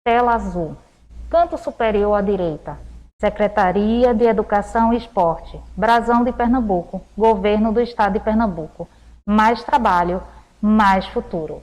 Tela azul. Canto superior à direita. Secretaria de Educação e Esporte. Brasão de Pernambuco. Governo do Estado de Pernambuco. Mais trabalho, mais futuro.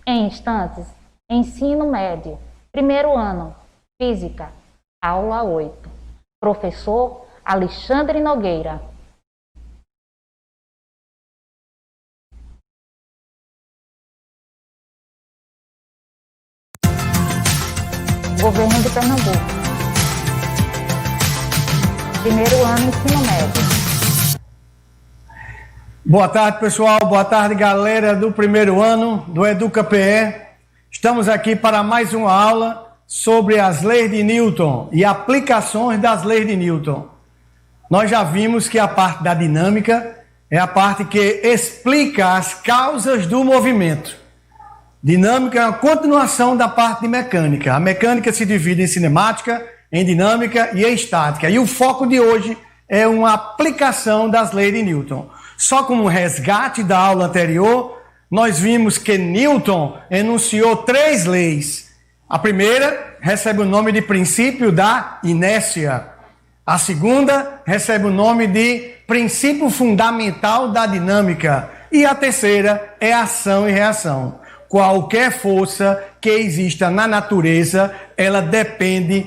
Em instantes, ensino médio. Primeiro ano. Física. Aula 8. Professor Alexandre Nogueira. Governo de Pernambuco. Primeiro ano, ensino médio. Boa tarde, pessoal. Boa tarde, galera do primeiro ano do EducaPE. Estamos aqui para mais uma aula sobre as leis de Newton e aplicações das leis de Newton. Nós já vimos que a parte da dinâmica é a parte que explica as causas do movimento. Dinâmica é uma continuação da parte de mecânica. A mecânica se divide em cinemática, em dinâmica e em estática. E o foco de hoje é uma aplicação das leis de Newton. Só como resgate da aula anterior, nós vimos que Newton enunciou 3 leis. A primeira recebe o nome de princípio da inércia. A segunda recebe o nome de princípio fundamental da dinâmica. E a terceira é ação e reação. Qualquer força que exista na natureza, ela depende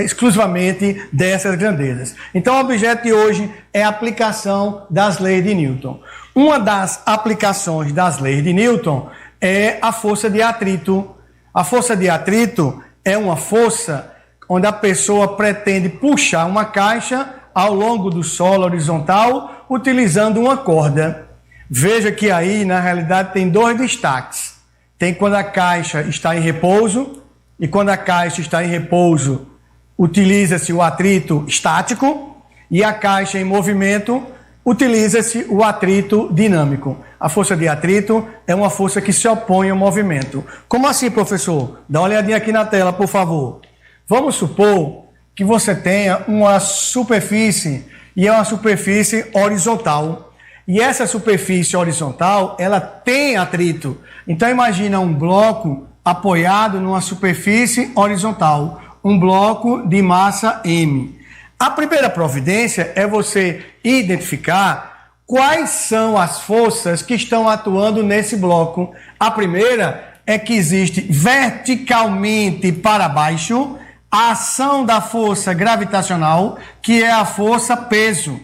exclusivamente dessas grandezas. Então, o objeto de hoje é a aplicação das leis de Newton. Uma das aplicações das leis de Newton é a força de atrito. A força de atrito é uma força onde a pessoa pretende puxar uma caixa ao longo do solo horizontal utilizando uma corda. Veja que aí, na realidade, tem 2 destaques. Tem quando a caixa está em repouso, e quando a caixa está em repouso, utiliza-se o atrito estático, e a caixa em movimento, utiliza-se o atrito dinâmico. A força de atrito é uma força que se opõe ao movimento. Como assim, professor? Dá uma olhadinha aqui na tela, por favor. Vamos supor que você tenha uma superfície, e é uma superfície horizontal. E essa superfície horizontal, ela tem atrito. Então, imagina um bloco apoiado numa superfície horizontal, um bloco de massa M. A primeira providência é você identificar quais são as forças que estão atuando nesse bloco. A primeira é que existe verticalmente para baixo a ação da força gravitacional, que é a força peso.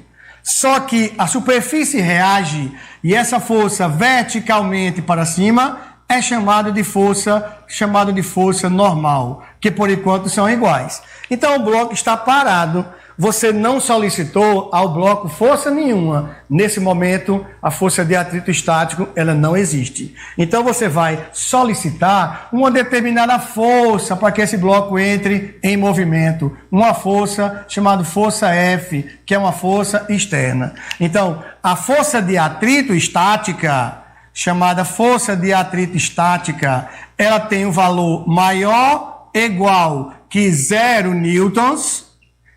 Só que a superfície reage e essa força verticalmente para cima é chamado de força normal, que por enquanto são iguais. Então o bloco está parado, você não solicitou ao bloco força nenhuma. Nesse momento, a força de atrito estático ela não existe. Então você vai solicitar uma determinada força para que esse bloco entre em movimento. Uma força chamada força F, que é uma força externa. Então, a força de atrito estática, chamada força de atrito estática, ela tem um valor maior ou igual que 0 newtons,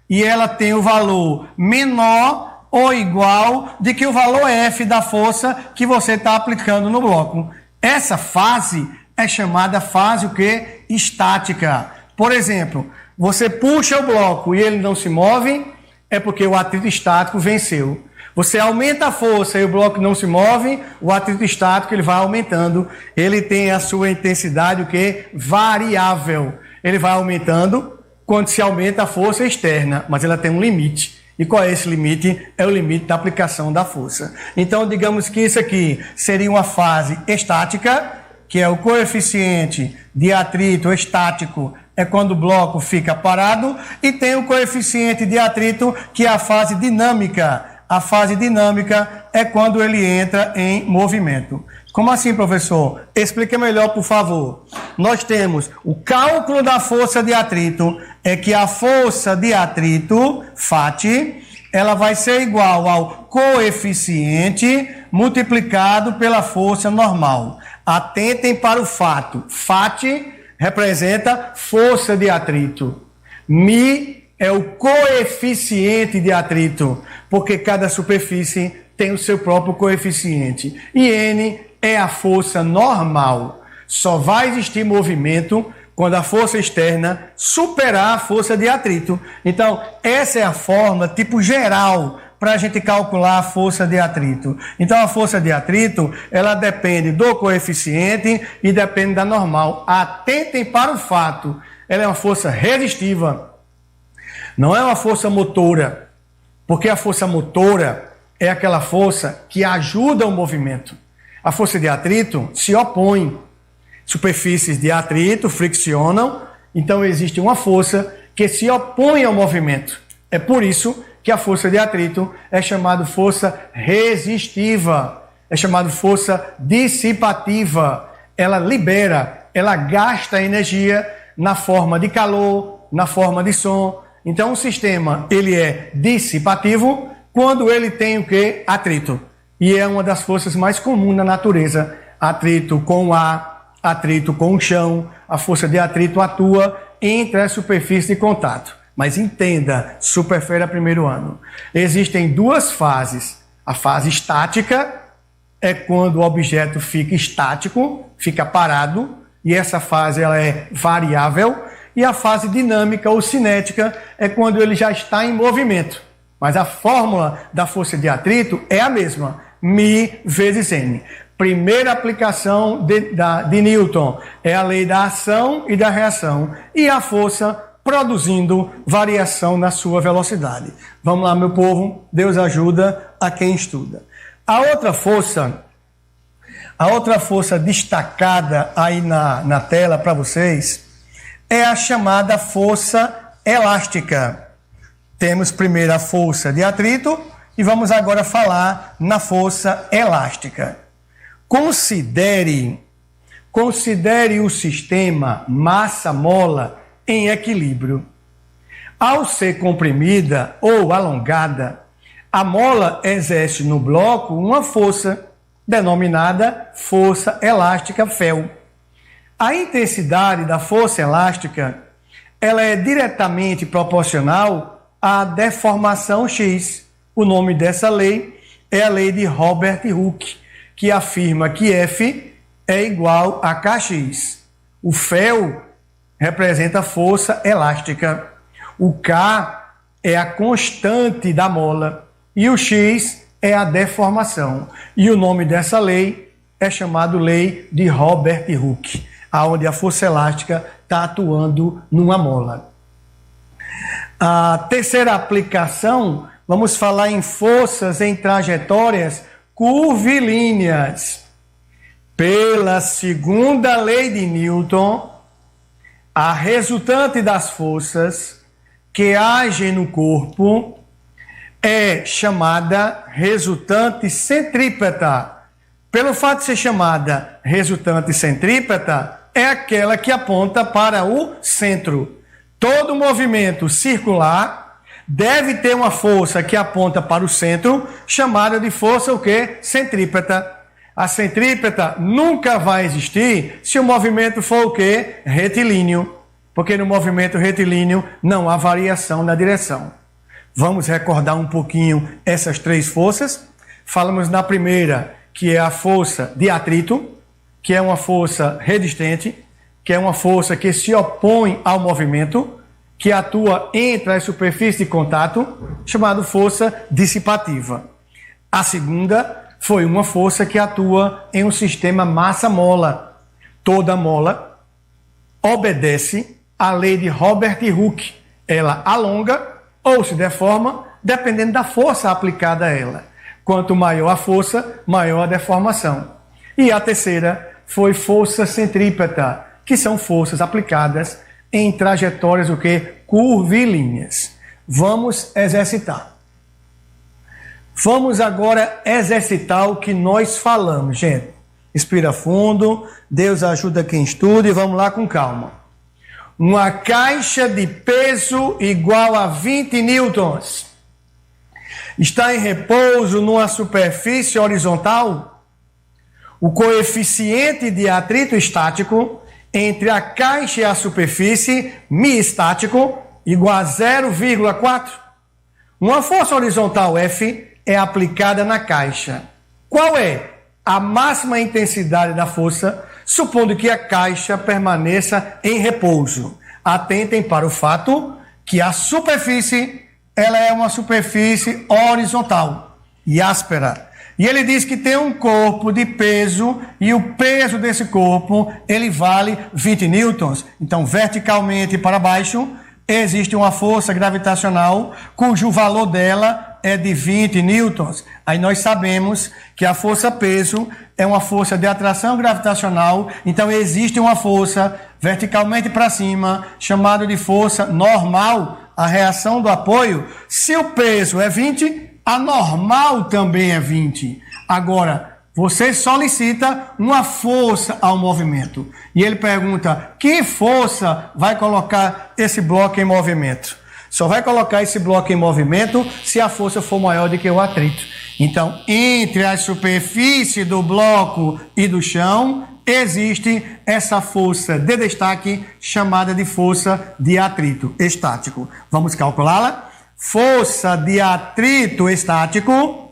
e ela tem o valor menor ou igual de que o valor F da força que você está aplicando no bloco. Essa fase é chamada fase o quê? Estática. Por exemplo, você puxa o bloco e ele não se move, é porque o atrito estático venceu. Você aumenta a força e o bloco não se move, o atrito estático ele vai aumentando. Ele tem a sua intensidade o quê? Variável. Ele vai aumentando quando se aumenta a força externa, mas ela tem um limite. E qual é esse limite? É o limite da aplicação da força. Então, digamos que isso aqui seria uma fase estática, que é o coeficiente de atrito estático, é quando o bloco fica parado, e tem o coeficiente de atrito, que é a fase dinâmica. A fase dinâmica é quando ele entra em movimento. Como assim, professor? Explica melhor, por favor. Nós temos o cálculo da força de atrito, é que a força de atrito, FAT, ela vai ser igual ao coeficiente multiplicado pela força normal. Atentem para o fato. FAT representa força de atrito. Mi é o coeficiente de atrito, porque cada superfície tem o seu próprio coeficiente. E N é a força normal. Só vai existir movimento quando a força externa superar a força de atrito. Então, essa é a forma tipo geral para a gente calcular a força de atrito. Então, a força de atrito, ela depende do coeficiente e depende da normal. Atentem para o fato, ela é uma força resistiva, não é uma força motora, porque a força motora é aquela força que ajuda o movimento. A força de atrito se opõe. Superfícies de atrito friccionam, então existe uma força que se opõe ao movimento. É por isso que a força de atrito é chamada força resistiva, é chamada força dissipativa. Ela libera, ela gasta energia na forma de calor, na forma de som. Então o sistema ele é dissipativo quando ele tem o quê? Atrito. E é uma das forças mais comuns na natureza. Atrito com o ar, atrito com o chão. A força de atrito atua entre as superfícies de contato. Mas entenda, Superfera primeiro ano. Existem duas fases. A fase estática é quando o objeto fica estático, fica parado, e essa fase ela é variável. E a fase dinâmica ou cinética é quando ele já está em movimento. Mas a fórmula da força de atrito é a mesma, μ vezes n. Primeira aplicação de Newton é a lei da ação e da reação. E a força produzindo variação na sua velocidade. Vamos lá, meu povo, Deus ajuda a quem estuda. A outra força destacada aí na tela para vocês é a chamada força elástica. Temos primeiro a força de atrito e vamos agora falar na força elástica. Considere o sistema massa-mola em equilíbrio. Ao ser comprimida ou alongada, a mola exerce no bloco uma força denominada força elástica Fel. A intensidade da força elástica ela é diretamente proporcional à deformação X. O nome dessa lei é a lei de Robert Hooke, que afirma que F é igual a Kx. O Fel representa a força elástica. O K é a constante da mola e o X é a deformação. E o nome dessa lei é chamado lei de Robert Hooke, aonde a força elástica está atuando numa mola. A terceira aplicação, vamos falar em forças em trajetórias curvilíneas. Pela segunda lei de Newton, a resultante das forças que agem no corpo é chamada resultante centrípeta. Pelo fato de ser chamada resultante centrípeta, é aquela que aponta para o centro. Todo movimento circular deve ter uma força que aponta para o centro, chamada de força o quê? Centrípeta. A centrípeta nunca vai existir se o movimento for o quê? Retilíneo. Porque no movimento retilíneo não há variação na direção. Vamos recordar um pouquinho essas três forças. Falamos na primeira, que é a força de atrito, que é uma força resistente, que é uma força que se opõe ao movimento, que atua entre as superfícies de contato, chamada força dissipativa. A segunda foi uma força que atua em um sistema massa-mola. Toda mola obedece à lei de Robert Hooke. Ela alonga ou se deforma, dependendo da força aplicada a ela. Quanto maior a força, maior a deformação. E a terceira foi força centrípeta, que são forças aplicadas em trajetórias o quê? Curvilíneas. Vamos exercitar. Vamos agora exercitar o que nós falamos, gente. Inspira fundo, Deus ajuda quem estuda e vamos lá com calma. Uma caixa de peso igual a 20 newtons está em repouso numa superfície horizontal. O coeficiente de atrito estático entre a caixa e a superfície, μ estático, igual a 0,4. Uma força horizontal F é aplicada na caixa. Qual é a máxima intensidade da força supondo que a caixa permaneça em repouso. Atentem para o fato que a superfície ela é uma superfície horizontal e áspera. E ele diz que tem um corpo de peso e o peso desse corpo ele vale 20 newtons. Então, verticalmente para baixo, existe uma força gravitacional cujo valor dela é de 20 newtons. Aí nós sabemos que a força-peso é uma força de atração gravitacional, então existe uma força verticalmente para cima, chamada de força normal, a reação do apoio. Se o peso é 20, a normal também é 20. Agora, você solicita uma força ao movimento. E ele pergunta, que força vai colocar esse bloco em movimento? Só vai colocar esse bloco em movimento se a força for maior do que o atrito. Então, entre a superfície do bloco e do chão, existe essa força de destaque chamada de força de atrito estático. Vamos calculá-la? Força de atrito estático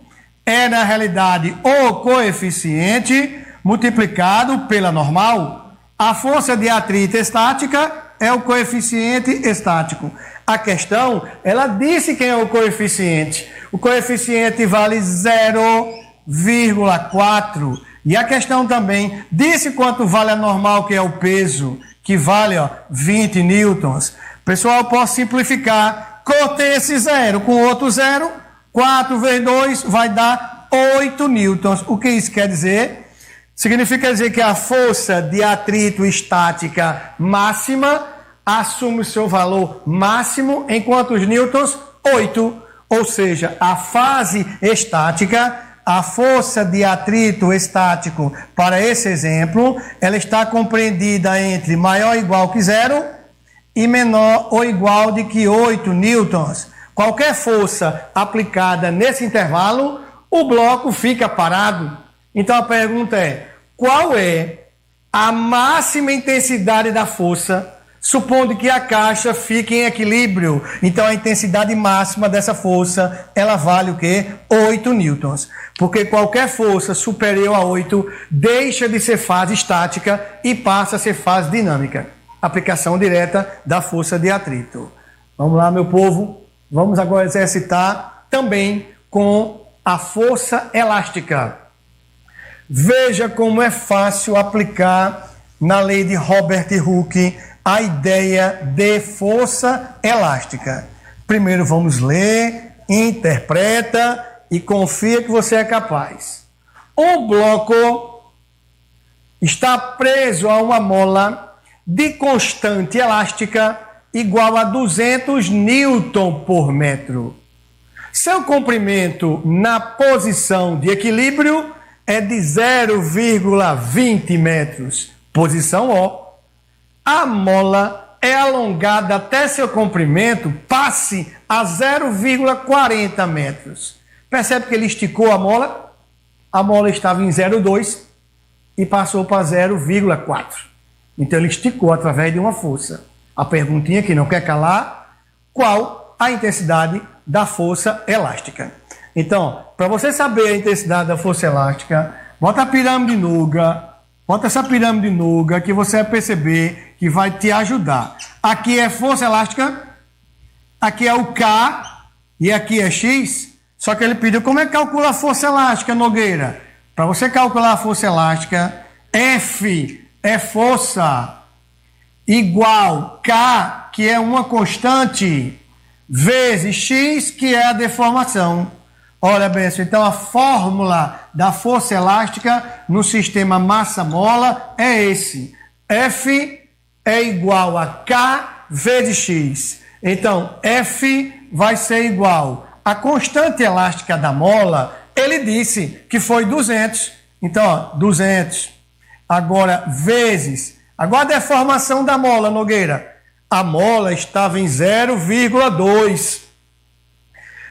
é, na realidade, o coeficiente multiplicado pela normal. A força de atrito estática é o coeficiente estático. A questão, ela disse quem é o coeficiente. O coeficiente vale 0,4. E a questão também disse quanto vale a normal, que é o peso, que vale 20 newtons. Pessoal, posso simplificar. Cortei esse zero com outro zero. 4 vezes 2 vai dar 8 newtons. O que isso quer dizer? Significa dizer que a força de atrito estática máxima assume o seu valor máximo em quantos newtons? 8. Ou seja, a fase estática, a força de atrito estático, para esse exemplo, ela está compreendida entre maior ou igual que 0 e menor ou igual de que 8 newtons. Qualquer força aplicada nesse intervalo, o bloco fica parado. Então a pergunta é, qual é a máxima intensidade da força, supondo que a caixa fique em equilíbrio? Então a intensidade máxima dessa força, ela vale o quê? 8 newtons. Porque qualquer força superior a 8 deixa de ser fase estática e passa a ser fase dinâmica. Aplicação direta da força de atrito. Vamos lá, meu povo. Vamos agora exercitar também com a força elástica. Veja como é fácil aplicar na lei de Robert Hooke a ideia de força elástica. Primeiro vamos ler, interpreta e confia que você é capaz. Um bloco está preso a uma mola de constante elástica igual a 200 newton por metro. Seu comprimento na posição de equilíbrio é de 0,20 metros. Posição O. A mola é alongada até seu comprimento passe a 0,40 metros. Percebe que ele esticou a mola? A mola estava em 0,2 e passou para 0,4. Então ele esticou através de uma força. A perguntinha que não quer calar, qual a intensidade da força elástica? Então, para você saber a intensidade da força elástica, bota a pirâmide Nuga, bota essa pirâmide Nuga que você vai perceber que vai te ajudar. Aqui é força elástica, aqui é o K e aqui é X, só que ele pediu como é que calcula a força elástica, Nogueira? Para você calcular a força elástica, F é força igual K, que é uma constante, vezes X, que é a deformação. Olha bem, então a fórmula da força elástica no sistema massa-mola é esse. F é igual a K vezes X. Então, F vai ser igual a constante elástica da mola. Ele disse que foi 200. Então, ó, 200. Agora, vezes. Agora a deformação da mola, Nogueira. A mola estava em 0,2.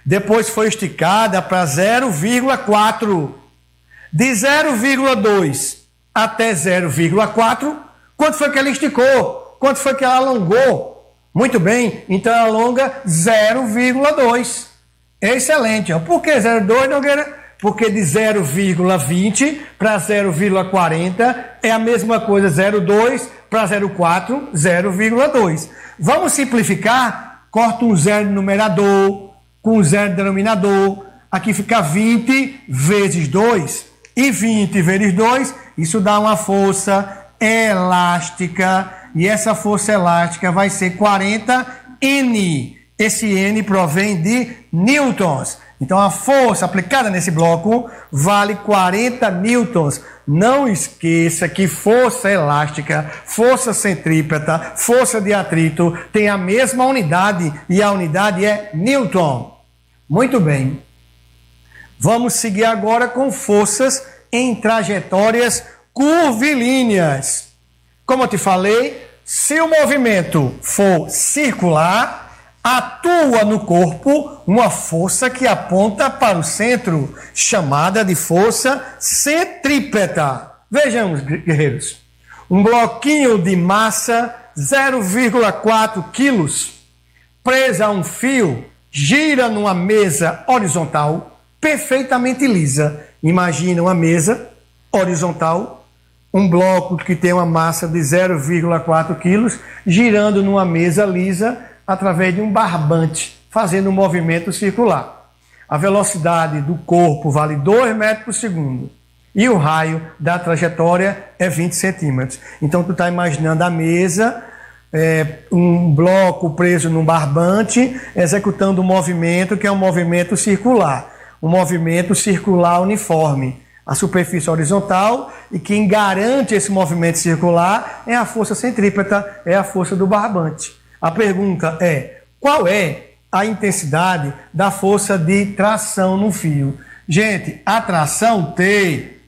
Depois foi esticada para 0,4. De 0,2 até 0,4, quanto foi que ela esticou? Quanto foi que ela alongou? Muito bem, então ela alonga 0,2. Excelente. Ó. Por que 0,2, Nogueira? porque de 0,20 para 0,40 é a mesma coisa, 0,2 para 0,4, 0,2. Vamos simplificar, corta um zero no numerador, com um zero no denominador, aqui fica 20 vezes 2, e 20 vezes 2, isso dá uma força elástica, e essa força elástica vai ser 40 N. Esse N provém de newtons. Então, a força aplicada nesse bloco vale 40 newtons. Não esqueça que força elástica, força centrípeta, força de atrito tem a mesma unidade e a unidade é newton. Muito bem. Vamos seguir agora com forças em trajetórias curvilíneas. Como eu te falei, se o movimento for circular, atua no corpo uma força que aponta para o centro, chamada de força centrípeta. Vejamos, guerreiros. Um bloquinho de massa 0,4 quilos, presa a um fio, gira numa mesa horizontal perfeitamente lisa. Imagina uma mesa horizontal, um bloco que tem uma massa de 0,4 quilos, girando numa mesa lisa, através de um barbante, fazendo um movimento circular. A velocidade do corpo vale 2 metros por segundo e o raio da trajetória é 20 centímetros. Então, tu está imaginando a mesa, um bloco preso num barbante, executando um movimento que é um movimento circular uniforme. A superfície horizontal, e quem garante esse movimento circular é a força centrípeta, é a força do barbante. A pergunta é, qual é a intensidade da força de tração no fio? Gente, a tração T,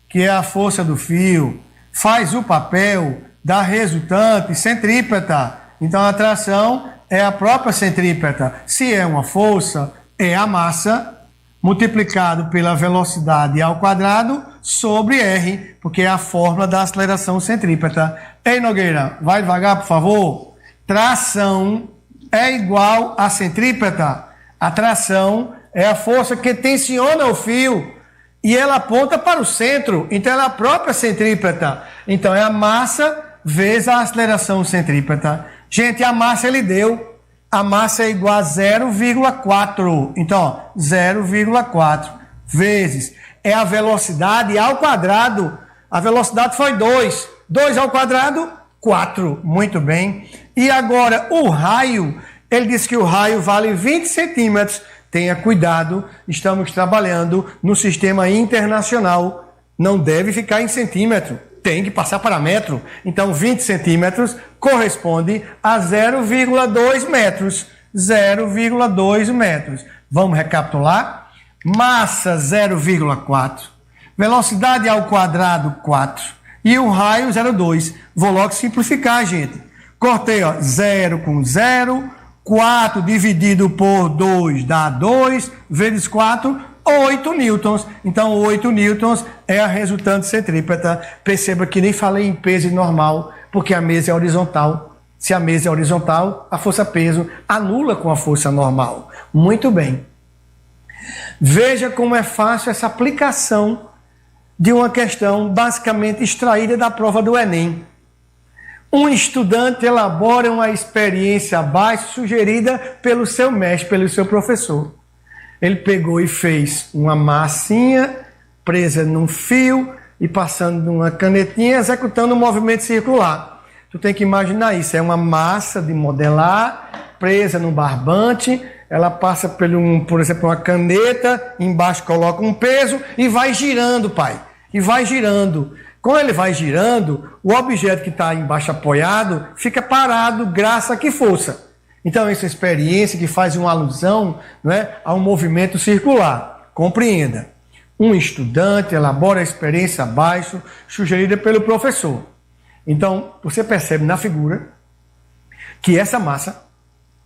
que é a força do fio, faz o papel da resultante centrípeta. Então, a tração é a própria centrípeta. Se é uma força, é a massa multiplicado pela velocidade ao quadrado sobre R, porque é a fórmula da aceleração centrípeta. Ei, Nogueira, vai devagar, por favor. Tração é igual a centrípeta. A tração é a força que tensiona o fio e ela aponta para o centro. Então, ela é a própria centrípeta. Então, é a massa vezes a aceleração centrípeta. Gente, a massa ele deu. A massa é igual a 0,4. Então, 0,4 vezes é a velocidade ao quadrado. A velocidade foi 2. 2 ao quadrado, 4. Muito bem. E agora, o raio, ele diz que o raio vale 20 centímetros. Tenha cuidado, estamos trabalhando no sistema internacional. Não deve ficar em centímetro, tem que passar para metro. Então, 20 centímetros corresponde a 0,2 metros. 0,2 metros. Vamos recapitular? Massa 0,4. Velocidade ao quadrado 4. E o raio 0,2. Vou logo simplificar, gente. Cortei, ó, 0 com 0. 4 dividido por 2 dá 2. Vezes 4, 8 newtons. Então, 8 newtons é a resultante centrípeta. Perceba que nem falei em peso normal, porque a mesa é horizontal. Se a mesa é horizontal, a força-peso anula com a força normal. Muito bem. Veja como é fácil essa aplicação de uma questão basicamente extraída da prova do Enem. Um estudante elabora uma experiência abaixo sugerida pelo seu mestre, pelo seu professor. Ele pegou e fez uma massinha presa num fio e passando numa canetinha, executando um movimento circular. Tu tem que imaginar isso, é uma massa de modelar presa no barbante, ela passa por exemplo, uma caneta, embaixo coloca um peso e vai girando, pai. E vai girando. Quando ele vai girando, o objeto que está embaixo apoiado fica parado graças a que força? Então, essa experiência que faz uma alusão, né, a um movimento circular. Compreenda. Um estudante elabora a experiência abaixo, sugerida pelo professor. Então, você percebe na figura que essa massa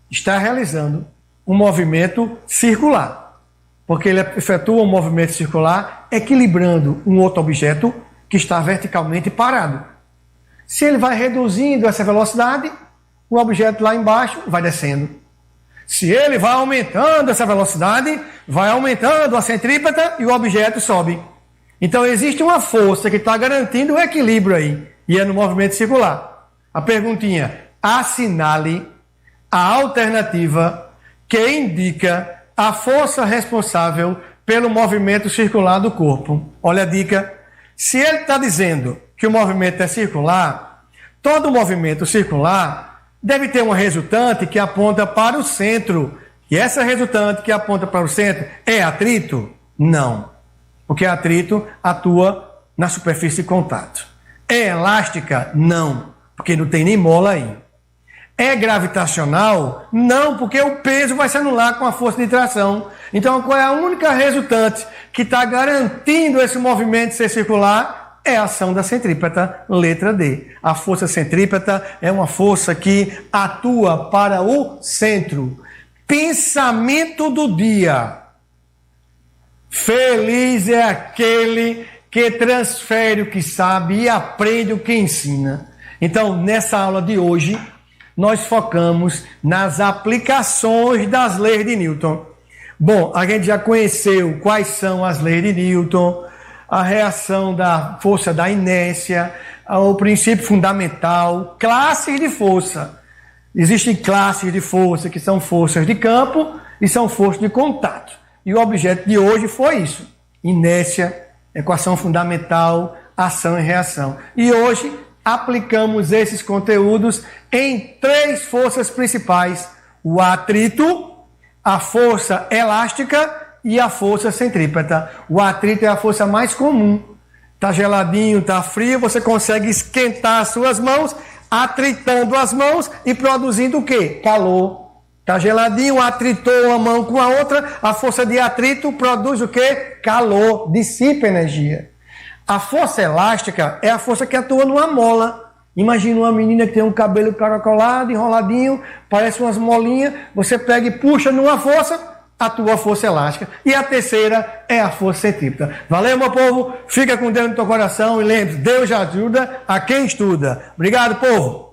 está realizando um movimento circular. Porque ele efetua um movimento circular equilibrando um outro objeto que está verticalmente parado. Se ele vai reduzindo essa velocidade, o objeto lá embaixo vai descendo. Se ele vai aumentando essa velocidade, vai aumentando a centrípeta e o objeto sobe. Então existe uma força que está garantindo o equilíbrio aí, e é no movimento circular. A perguntinha: assinale a alternativa que indica a força responsável pelo movimento circular do corpo. Olha a dica. Se ele está dizendo que o movimento é circular, todo movimento circular deve ter uma resultante que aponta para o centro. E essa resultante que aponta para o centro é atrito? Não. Porque atrito atua na superfície de contato. É elástica? Não. Porque não tem nem mola aí. É gravitacional? Não, porque o peso vai se anular com a força de tração. Então, qual é a única resultante que está garantindo esse movimento ser circular? É a ação da centrípeta, letra D. A força centrípeta é uma força que atua para o centro. Pensamento do dia. Feliz é aquele que transfere o que sabe e aprende o que ensina. Então, nessa aula de hoje, nós focamos nas aplicações das leis de Newton. Bom, a gente já conheceu quais são as leis de Newton, a reação da força da inércia, o princípio fundamental, classes de força. Existem classes de força que são forças de campo e são forças de contato. E o objeto de hoje foi isso: inércia, equação fundamental, ação e reação. E hoje aplicamos esses conteúdos em 3 forças principais: o atrito, a força elástica e a força centrípeta. O atrito é a força mais comum. Tá geladinho, tá frio, você consegue esquentar as suas mãos, atritando as mãos e produzindo o quê? Calor. Tá geladinho, atritou uma mão com a outra, a força de atrito produz o quê? Calor, dissipa energia. A força elástica é a força que atua numa mola. Imagina uma menina que tem um cabelo caracolado, enroladinho, parece umas molinhas, você pega e puxa numa força, atua a força elástica. E a terceira é a força centrípeta. Valeu, meu povo? Fica com Deus no teu coração e lembre-se, Deus ajuda a quem estuda. Obrigado, povo!